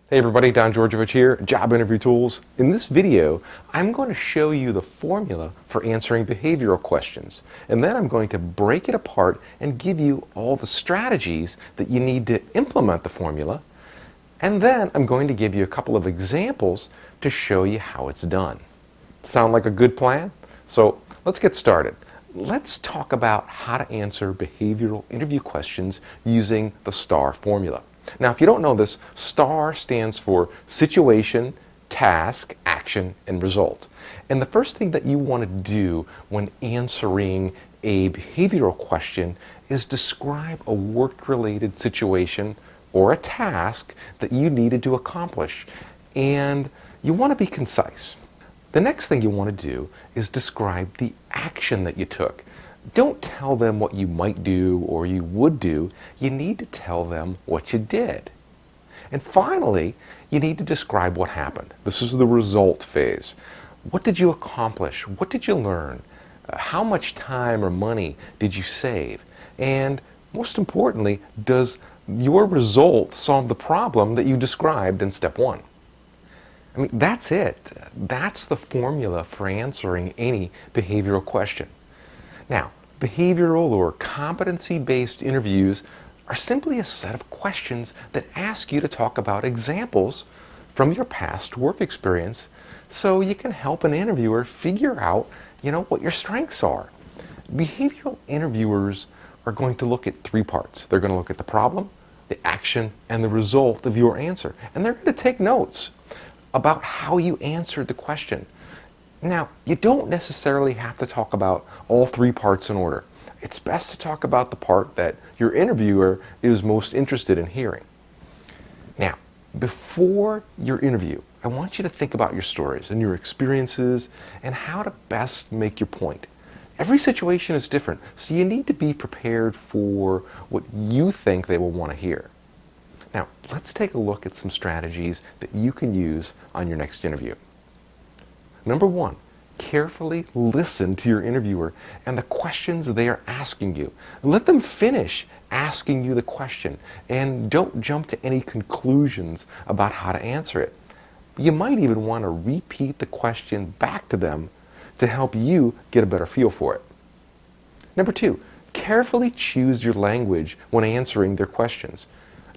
Hey everybody, Don Georgievich here, Job Interview Tools. In this video, I'm going to show you the formula for answering behavioral questions. And then I'm going to break it apart and give you all the strategies that you need to implement the formula. And then I'm going to give you a couple of examples to show you how it's done. Sound like a good plan? So let's get started. Let's talk about how to answer behavioral interview questions using the STAR formula. Now, if you don't know this, STAR stands for situation, task, action, and result. And the first thing that you want to do when answering a behavioral question is describe a work-related situation or a task that you needed to accomplish. And you want to be concise. The next thing you want to do is describe the action that you took. Don't tell them what you might do or you would do. You need to tell them what you did. And finally, you need to describe what happened. This is the result phase. What did you accomplish? What did you learn? How much time or money did you save? And most importantly, does your result solve the problem that you described in step one? I mean, that's it. That's the formula for answering any behavioral question. Now, behavioral or competency-based interviews are simply a set of questions that ask you to talk about examples from your past work experience so you can help an interviewer figure out, what your strengths are. Behavioral interviewers are going to look at three parts. They're going to look at the problem, the action, and the result of your answer. And they're going to take notes about how you answered the question. Now, you don't necessarily have to talk about all three parts in order. It's best to talk about the part that your interviewer is most interested in hearing. Now, before your interview, I want you to think about your stories and your experiences and how to best make your point. Every situation is different, so you need to be prepared for what you think they will want to hear. Now, let's take a look at some strategies that you can use on your next interview. Number one, carefully listen to your interviewer and the questions they are asking you. Let them finish asking you the question and don't jump to any conclusions about how to answer it. You might even want to repeat the question back to them to help you get a better feel for it. Number two, carefully choose your language when answering their questions.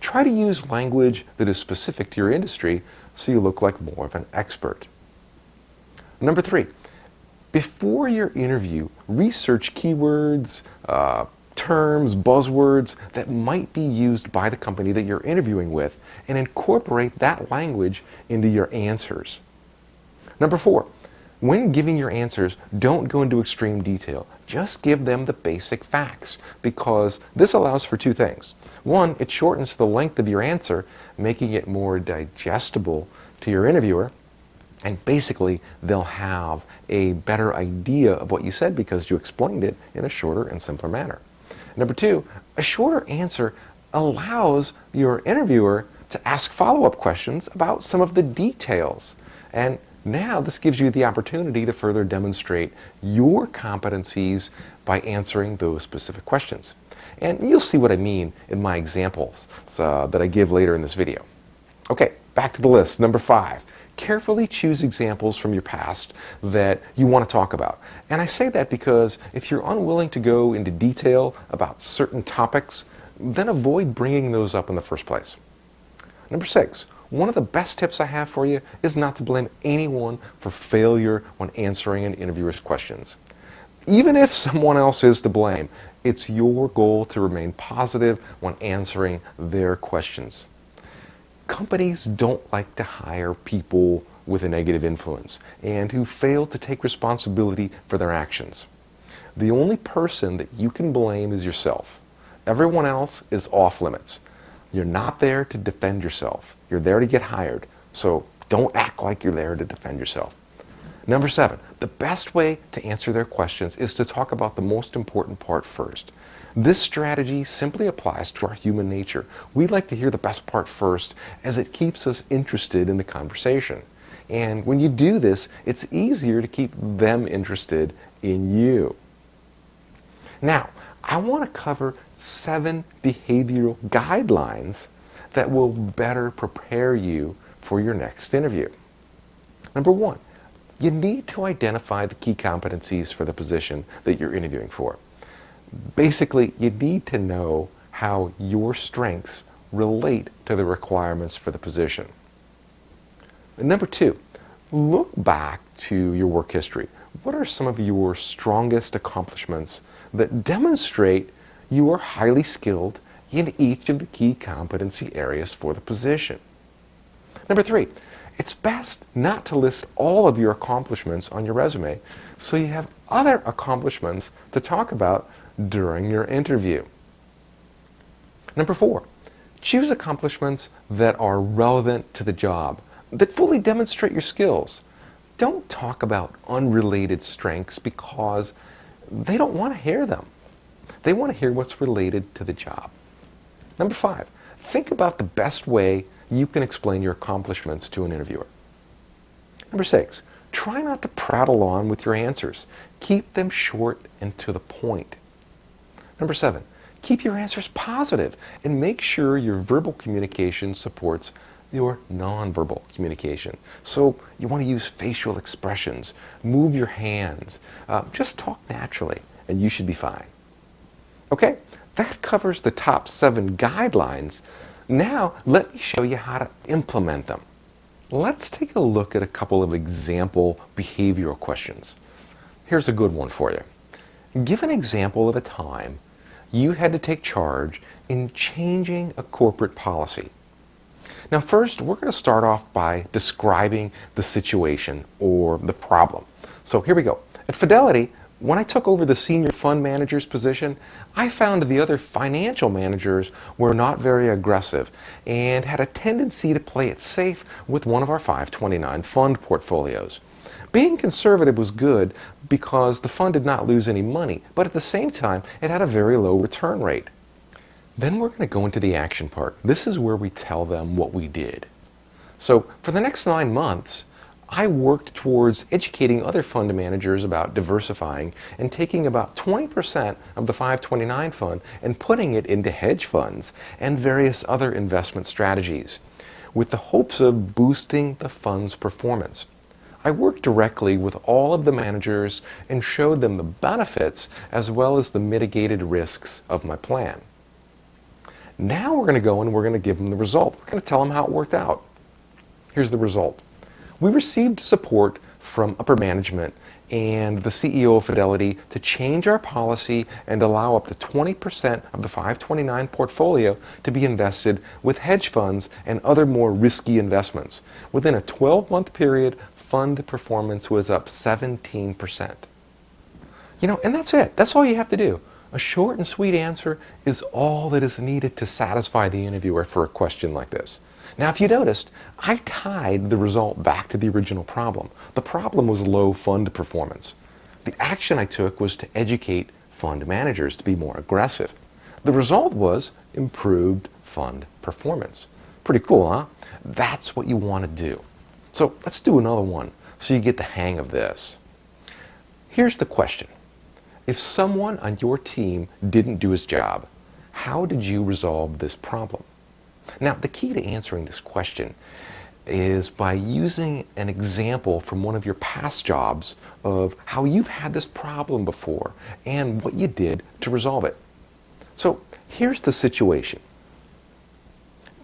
Try to use language that is specific to your industry so you look like more of an expert. Number three, before your interview, research keywords, terms, buzzwords that might be used by the company that you're interviewing with and incorporate that language into your answers. Number four, when giving your answers, don't go into extreme detail. Just give them the basic facts because this allows for two things. One, it shortens the length of your answer, making it more digestible to your interviewer. And basically, they'll have a better idea of what you said because you explained it in a shorter and simpler manner. Number two, a shorter answer allows your interviewer to ask follow-up questions about some of the details. And now this gives you the opportunity to further demonstrate your competencies by answering those specific questions. And you'll see what I mean in my examples that I give later in this video. Okay, back to the list. Number five. Carefully choose examples from your past that you want to talk about. And I say that because if you're unwilling to go into detail about certain topics, then avoid bringing those up in the first place. Number six, one of the best tips I have for you is not to blame anyone for failure when answering an interviewer's questions. Even if someone else is to blame, it's your goal to remain positive when answering their questions. Companies don't like to hire people with a negative influence and who fail to take responsibility for their actions. The only person that you can blame is yourself. Everyone else is off limits. You're not there to defend yourself. You're there to get hired. So don't act like you're there to defend yourself. Number seven, the best way to answer their questions is to talk about the most important part first. This strategy simply applies to our human nature. We like to hear the best part first as it keeps us interested in the conversation. And when you do this, it's easier to keep them interested in you. Now, I want to cover 7 behavioral guidelines that will better prepare you for your next interview. Number one, you need to identify the key competencies for the position that you're interviewing for. Basically, you need to know how your strengths relate to the requirements for the position. And number two, look back to your work history. What are some of your strongest accomplishments that demonstrate you are highly skilled in each of the key competency areas for the position? Number three, it's best not to list all of your accomplishments on your resume, so you have other accomplishments to talk about during your interview. Number four, choose accomplishments that are relevant to the job, that fully demonstrate your skills. Don't talk about unrelated strengths because they don't want to hear them. They want to hear what's related to the job. Number five, think about the best way you can explain your accomplishments to an interviewer. Number six, try not to prattle on with your answers. Keep them short and to the point. Number seven, keep your answers positive and make sure your verbal communication supports your nonverbal communication. So you want to use facial expressions, move your hands, just talk naturally, and you should be fine. Okay, that covers the top 7 guidelines. Now, let me show you how to implement them. Let's take a look at a couple of example behavioral questions. Here's a good one for you. Give an example of a time you had to take charge in changing a corporate policy. Now first, we're going to start off by describing the situation or the problem. So here we go. At Fidelity, when I took over the senior fund manager's position, I found the other financial managers were not very aggressive and had a tendency to play it safe with one of our 529 fund portfolios. Being conservative was good because the fund did not lose any money, but at the same time, it had a very low return rate. Then we're going to go into the action part. This is where we tell them what we did. So for the next 9 months, I worked towards educating other fund managers about diversifying and taking about 20% of the 529 fund and putting it into hedge funds and various other investment strategies with the hopes of boosting the fund's performance. I worked directly with all of the managers and showed them the benefits as well as the mitigated risks of my plan. Now we're going to go and we're going to give them the result. We're going to tell them how it worked out. Here's the result. We received support from upper management and the CEO of Fidelity to change our policy and allow up to 20% of the 529 portfolio to be invested with hedge funds and other more risky investments. Within a 12-month period, fund performance was up 17%. And that's it. That's all you have to do. A short and sweet answer is all that is needed to satisfy the interviewer for a question like this. Now, if you noticed, I tied the result back to the original problem. The problem was low fund performance. The action I took was to educate fund managers to be more aggressive. The result was improved fund performance. Pretty cool, huh? That's what you want to do. So let's do another one so you get the hang of this. Here's the question. If someone on your team didn't do his job, how did you resolve this problem? Now, the key to answering this question is by using an example from one of your past jobs of how you've had this problem before and what you did to resolve it. So here's the situation.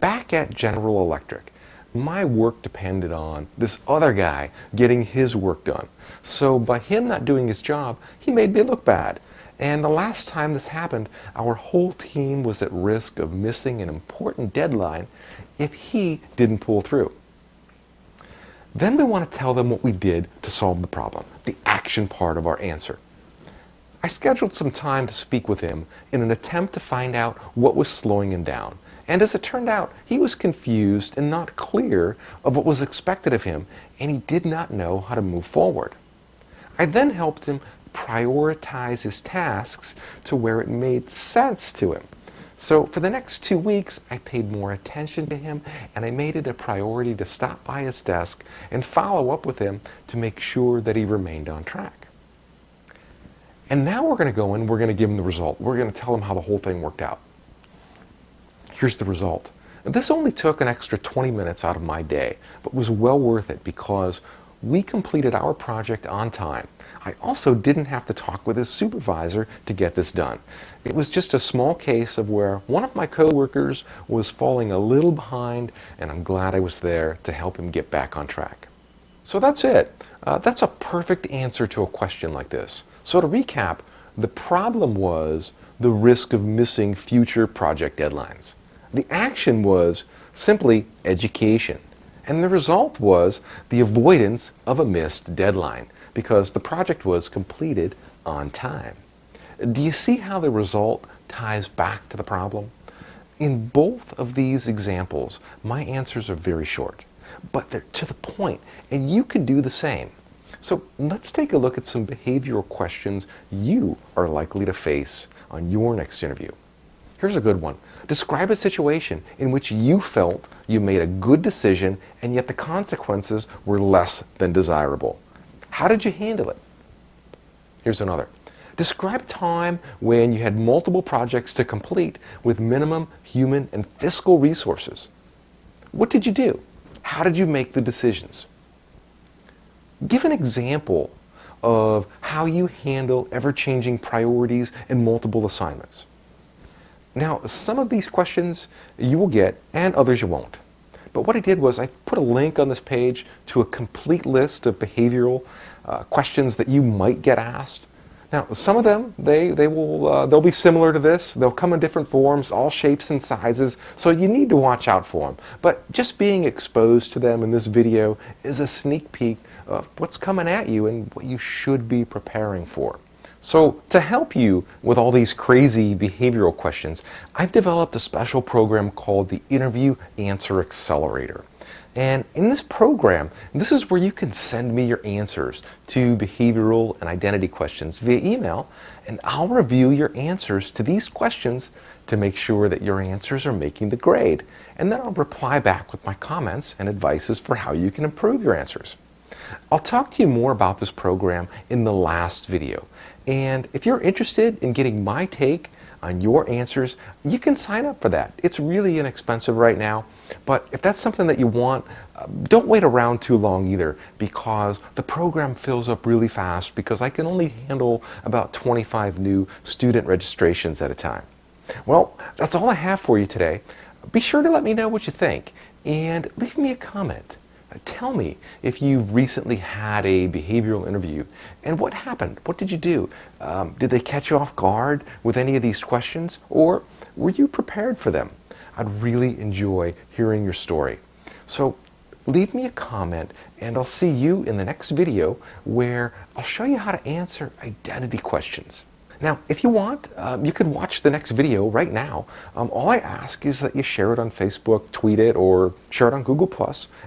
Back at General Electric, my work depended on this other guy getting his work done. So by him not doing his job, he made me look bad. And the last time this happened, our whole team was at risk of missing an important deadline if he didn't pull through. Then we want to tell them what we did to solve the problem, the action part of our answer. I scheduled some time to speak with him in an attempt to find out what was slowing him down. And as it turned out, he was confused and not clear of what was expected of him, and he did not know how to move forward. I then helped him prioritize his tasks to where it made sense to him. So for the next 2 weeks, I paid more attention to him, and I made it a priority to stop by his desk and follow up with him to make sure that he remained on track. And now we're going to go in, we're going to give him the result. We're going to tell him how the whole thing worked out. Here's the result. This only took an extra 20 minutes out of my day, but was well worth it because we completed our project on time. I also didn't have to talk with his supervisor to get this done. It was just a small case of where one of my coworkers was falling a little behind, and I'm glad I was there to help him get back on track. So that's it. That's a perfect answer to a question like this. So to recap, the problem was the risk of missing future project deadlines. The action was simply education. And the result was the avoidance of a missed deadline because the project was completed on time. Do you see how the result ties back to the problem? In both of these examples, my answers are very short, but they're to the point, and you can do the same. So let's take a look at some behavioral questions you are likely to face on your next interview. Here's a good one. Describe a situation in which you felt you made a good decision and yet the consequences were less than desirable. How did you handle it? Here's another. Describe a time when you had multiple projects to complete with minimum human and fiscal resources. What did you do? How did you make the decisions? Give an example of how you handle ever-changing priorities and multiple assignments. Now, some of these questions you will get and others you won't. But what I did was I put a link on this page to a complete list of behavioral questions that you might get asked. Now, some of them, they'll be similar to this. They'll come in different forms, all shapes and sizes, so you need to watch out for them. But just being exposed to them in this video is a sneak peek of what's coming at you and what you should be preparing for. So to help you with all these crazy behavioral questions, I've developed a special program called the Interview Answer Accelerator. And in this program, this is where you can send me your answers to behavioral and identity questions via email, and I'll review your answers to these questions to make sure that your answers are making the grade. And then I'll reply back with my comments and advices for how you can improve your answers. I'll talk to you more about this program in the last video. And if you're interested in getting my take on your answers, you can sign up for that. It's really inexpensive right now, but if that's something that you want, don't wait around too long either, because the program fills up really fast because I can only handle about 25 new student registrations at a time. Well, that's all I have for you today. Be sure to let me know what you think and leave me a comment. Tell me if you've recently had a behavioral interview and what happened. What did you do? Did they catch you off guard with any of these questions, or were you prepared for them? I'd really enjoy hearing your story. So leave me a comment and I'll see you in the next video where I'll show you how to answer identity questions. Now, if you want, you can watch the next video right now. All I ask is that you share it on Facebook, tweet it, or share it on Google+,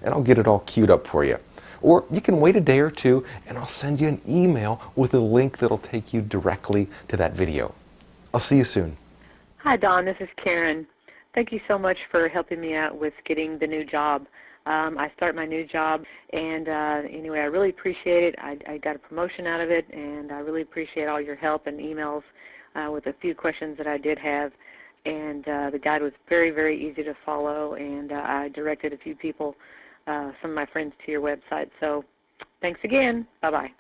and I'll get it all queued up for you. Or you can wait a day or two, and I'll send you an email with a link that'll take you directly to that video. I'll see you soon. Hi, Don. This is Karen. Thank you so much for helping me out with getting the new job. I start my new job, and anyway, I really appreciate it. I got a promotion out of it, and I really appreciate all your help and emails with a few questions that I did have. And the guide was very, very easy to follow, and I directed a few people, some of my friends, to your website. So thanks again. Bye-bye.